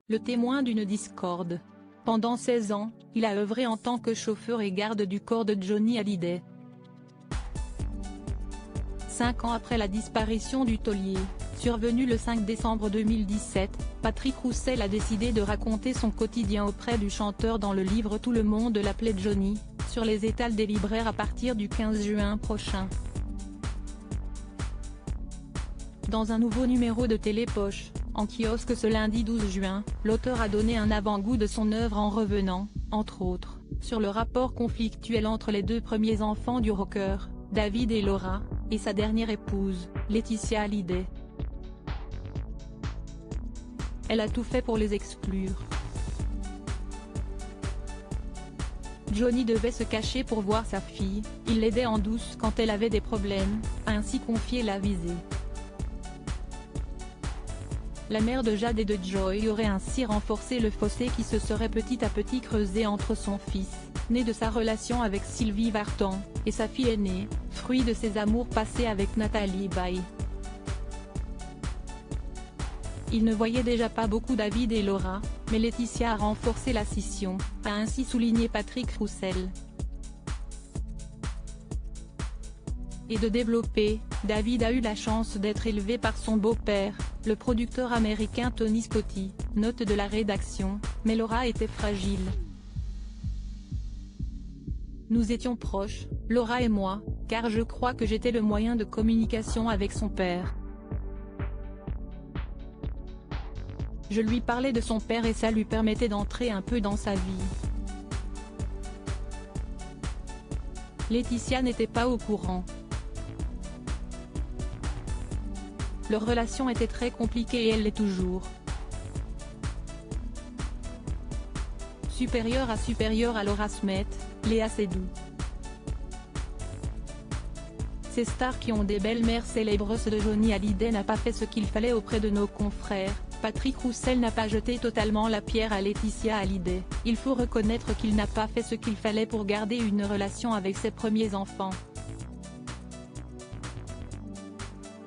le témoin d'une discorde. Pendant 16 ans, il a œuvré en tant que chauffeur et garde du corps de Johnny Hallyday. 5 ans après la disparition du taulier, survenue le 5 décembre 2017, Patrick Roussel a décidé de raconter son quotidien auprès du chanteur dans le livre Tout le monde l'appelait Johnny, sur les étals des libraires à partir du 15 juin prochain. Dans un nouveau numéro de Télépoche, en kiosque ce lundi 12 juin, l'auteur a donné un avant-goût de son œuvre en revenant, entre autres, sur le rapport conflictuel entre les deux premiers enfants du rocker, David et Laura, et sa dernière épouse, Laetitia Hallyday. Elle a tout fait pour les exclure. Johnny devait se cacher pour voir sa fille, il l'aidait en douce quand elle avait des problèmes, a ainsi confié l'avisé. La mère de Jade et de Joy aurait ainsi renforcé le fossé qui se serait petit à petit creusé entre son fils, né de sa relation avec Sylvie Vartan, et sa fille aînée, fruit de ses amours passés avec Nathalie Baye. Il ne voyait déjà pas beaucoup David et Laura, mais Laetitia a renforcé la scission, a ainsi souligné Patrick Roussel. Et de développer, David a eu la chance d'être élevé par son beau-père, le producteur américain Tony Scotti, note de la rédaction, mais Laura était fragile. Nous étions proches, Laura et moi, car je crois que j'étais le moyen de communication avec son père. Je lui parlais de son père et ça lui permettait d'entrer un peu dans sa vie. Laetitia n'était pas au courant. Leur relation était très compliquée et elle l'est toujours. Supérieure à Laura Smet, Léa Seydoux. Ces stars qui ont des belles-mères célèbres, ce de Johnny Hallyday n'a pas fait ce qu'il fallait auprès de nos confrères. Patrick Roussel n'a pas jeté totalement la pierre à Laetitia Hallyday, il faut reconnaître qu'il n'a pas fait ce qu'il fallait pour garder une relation avec ses premiers enfants.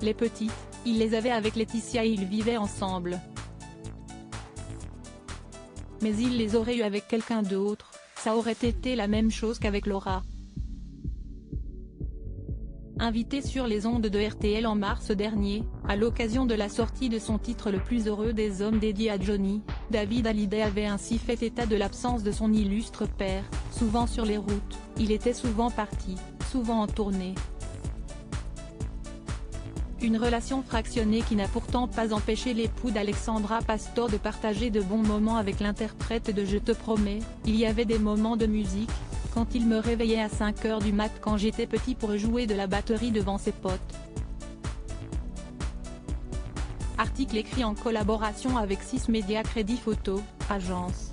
Les petites, il les avait avec Laetitia et ils vivaient ensemble. Mais il les aurait eu avec quelqu'un d'autre, ça aurait été la même chose qu'avec Laura. Invité sur les ondes de RTL en mars dernier, à l'occasion de la sortie de son titre Le plus heureux des hommes dédié à Johnny, David Hallyday avait ainsi fait état de l'absence de son illustre père, souvent sur les routes, il était souvent parti, souvent en tournée. Une relation fractionnée qui n'a pourtant pas empêché l'époux d'Alexandra Pastor de partager de bons moments avec l'interprète de Je te promets, il y avait des moments de musique, quand il me réveillait à 5 h du mat quand j'étais petit pour jouer de la batterie devant ses potes. Article écrit en collaboration avec 6 Médias Crédit Photo, agence.